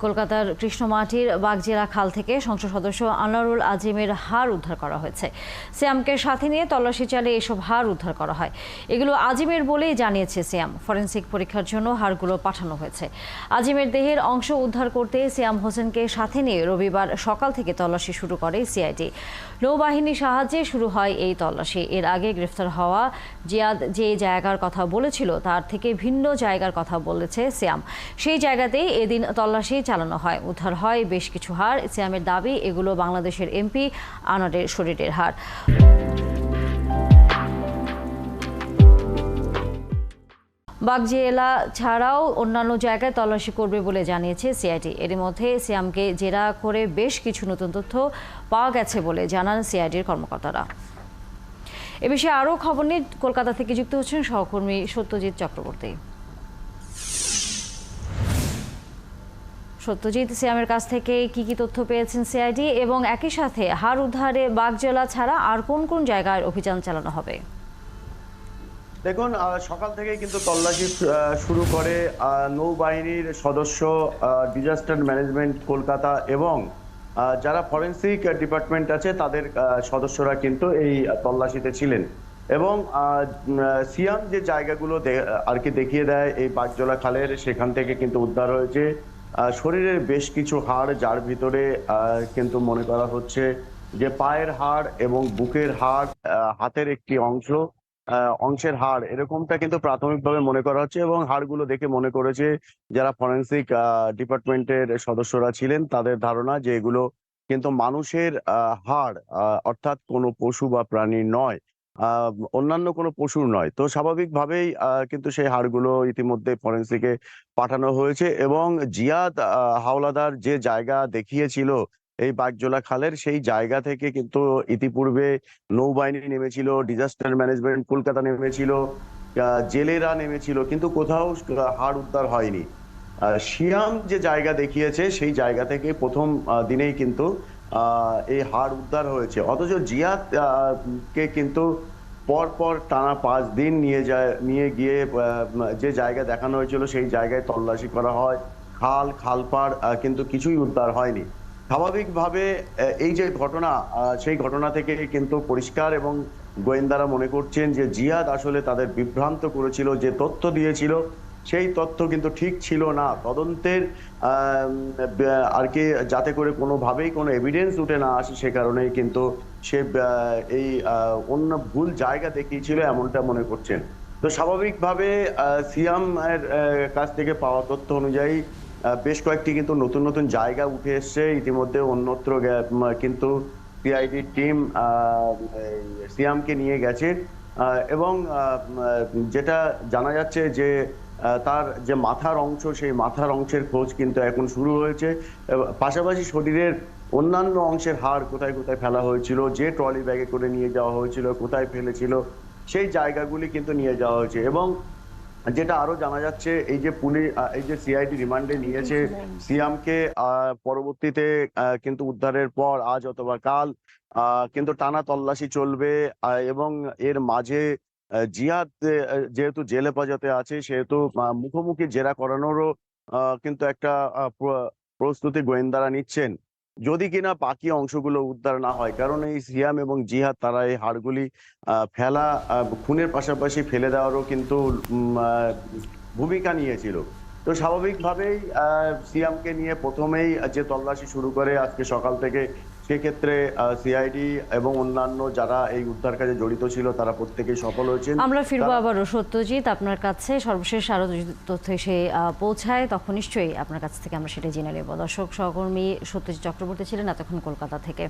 কলকাতার কৃষ্ণমাটির বাগজেরা খাল থেকে সংসদ সদস্য আনোয়ারুল আজিমের হাড় উদ্ধার করা হয়েছে। সিয়ামকে সাথে নিয়ে তল্লাশি চালিয়ে এসব হাড় উদ্ধার করা হয়। এগুলো আজিমের বলেই জানিয়েছে সিয়াম। ফরেনসিক পরীক্ষার জন্য হাড়গুলো পাঠানো হয়েছে। আজিমের দেহের অংশ উদ্ধার করতে সিয়াম হোসেনকে সাথে নিয়ে রবিবার সকাল থেকে তল্লাশি শুরু করে সিআইডি। নৌবাহিনীর সাহায্যে শুরু হয় এই তল্লাশি। এর আগে গ্রেফতার হওয়া জিয়াদ যে জায়গার কথা বলেছিল তার থেকে ভিন্ন জায়গার কথা বলেছে সিয়াম। সেই জায়গাতেই এদিন তল্লাশি চালানো হয়। উদ্ধার হয় বেশ কিছু হাড়। সিয়ামের দাবি এগুলো বাংলাদেশের এমপি আনারের শরীরের হাড়। বাগজেলা ছাড়াও অন্যান্য জায়গায় তল্লাশি করবে বলে জানিয়েছে সিআইডি। এর মধ্যে সিয়ামকে জেরা করে বেশ কিছু নতুন তথ্য পাওয়া গেছে বলে জানান সিআইডির কর্মকর্তারা। এ বিষয়ে আরও খবর নিয়ে কলকাতা থেকে যুক্ত হচ্ছেন সহকর্মী সত্যজিৎ চক্রবর্তী। সত্যজিৎ, সিয়ামের কাছ থেকে কি কি তথ্য পেয়েছেন সিআইডি এবং একই সাথে হাড় উদ্ধারে বাগজেলা ছাড়া আর কোন কোন জায়গায় অভিযান চালানো হবে? দেখুন, সকাল থেকেই কিন্তু তল্লাশি শুরু করে নৌবাহিনীর সদস্য, ডিজাস্টার ম্যানেজমেন্ট কলকাতা এবং যারা ফরেনসিক ডিপার্টমেন্ট আছে তাদের সদস্যরা কিন্তু এই তল্লাশিতে ছিলেন। এবং সিয়াম যে জায়গাগুলো আর কি দেখিয়ে দেয় এই বাগজোলা খালের, সেখান থেকে কিন্তু উদ্ধার হয়েছে শরীরের বেশ কিছু হাড়, যার ভিতরে কিন্তু মনে করা হচ্ছে যে পায়ের হাড় এবং বুকের হাড়, হাতের একটি অংশের হাড়, এরকমটা কিন্তু প্রাথমিকভাবে মনে করা হচ্ছে। এবং হাড়গুলো দেখে মনে করেছে যারা ফরেনসিক ডিপার্টমেন্টের সদস্যরা ছিলেন তাদের ধারণা যে এগুলো কিন্তু মানুষের হাড়, অর্থাৎ কোনো পশু বা প্রাণী নয়, অন্যান্য কোনো পশুর নয়। তো স্বাভাবিকভাবেই কিন্তু সেই হাড়গুলো ইতিমধ্যে ফরেনসিকে পাঠানো হয়েছে। এবং জিয়াদ হাওলাদার যে জায়গা দেখিয়েছিল এই বাগজোলা খালের, সেই জায়গা থেকে কিন্তু ইতিপূর্বে নৌবাহিনী নেমেছিল, ডিজাস্টার ম্যানেজমেন্ট কলকাতা নেমেছিল, জেলেরা নেমেছিল, কিন্তু কোথাও হাড় উদ্ধার হয়নি। সিয়াম যে জায়গা দেখিয়েছে সেই জায়গা থেকে প্রথম দিনেই কিন্তু এই হাড় উদ্ধার হয়েছে। অথচ জিয়াদ কে কিন্তু পর টানা 5 দিন নিয়ে গিয়ে যে জায়গা দেখানো হয়েছিল সেই জায়গায় তল্লাশি করা হয়। খালপাড় কিন্তু কিছুই উদ্ধার হয়নি। স্বাভাবিকভাবে এই যে ঘটনা, সেই ঘটনা থেকে কিন্তু পরিষ্কার এবং গোয়েন্দারা মনে করছেন যে জিয়াদ আসলে তাদের বিভ্রান্ত করেছিল, যে তথ্য দিয়েছিল সেই তথ্য কিন্তু ঠিক ছিল না। তদন্তের আর কি যাতে করে কোনোভাবেই কোনো এভিডেন্স উঠে না আসে, সে কারণেই কিন্তু সে এই অন্য ভুল জায়গা দেখিয়েছিল এমনটা মনে করছেন। তো স্বাভাবিকভাবে সিয়াম এর কাছ থেকে পাওয়া তথ্য অনুযায়ী বেশ কয়েকটি কিন্তু নতুন জায়গা উঠে এসছে ইতিমধ্যে। অন্যত্র কিন্তু সিআইডি টিম সিয়ামকে নিয়ে গেছে এবং যেটা জানা যাচ্ছে যে তার যে মাথার অংশ, সেই মাথার অংশের খোঁজ কিন্তু এখন শুরু হয়েছে। পাশাপাশি শরীরের অন্যান্য অংশের হাড় কোথায় কোথায় ফেলা হয়েছিল, যে ট্রলি ব্যাগে করে নিয়ে যাওয়া হয়েছিল, কোথায় ফেলেছিল, সেই জায়গাগুলি কিন্তু নিয়ে যাওয়া হয়েছে। এবং যেটা আরো জানা যাচ্ছে, এই যে এই যে সিআইডি রিমান্ডে নিয়েছে সিয়ামকে, পরবর্তীতে কিন্তু উদ্ধারের পর আজ অথবা কাল কিন্তু টানা তল্লাশি চলবে। এবং এর মাঝে জিহাদ যেহেতু জেল হেফাজতে আছে, সেহেতু মুখোমুখি জেরা করানোরও কিন্তু একটা প্রস্তুতি গোয়েন্দারা নিচ্ছেন, যদি কিনা বাকি অংশগুলো উদ্ধার না হয়। কারণ এই সিয়াম এবং জিহাদ তারা এই হাড়গুলি ফেলা, খুনের পাশাপাশি ফেলে দেওয়ারও কিন্তু ভূমিকা নিয়েছিল। তো স্বাভাবিকভাবেই সিয়ামকে নিয়ে প্রথমেই যে তল্লাশি শুরু করে আজকে সকাল থেকে, সেক্ষেত্রে সিআইডি এবং অন্যান্য যারা এই উদ্ধার কাজে জড়িত ছিল তারা প্রত্যেকেই সফল হয়েছেন। আমরা ফিরবো আবারও সত্যজিৎ আপনার কাছে। সর্বশেষ আরো তথ্য এসে পৌঁছায় তখন নিশ্চয়ই আপনার কাছ থেকে আমরা সেটা জেনে নেব। দর্শক, সহকর্মী সত্যজিৎ চক্রবর্তী ছিলেন এতক্ষণ কলকাতা থেকে।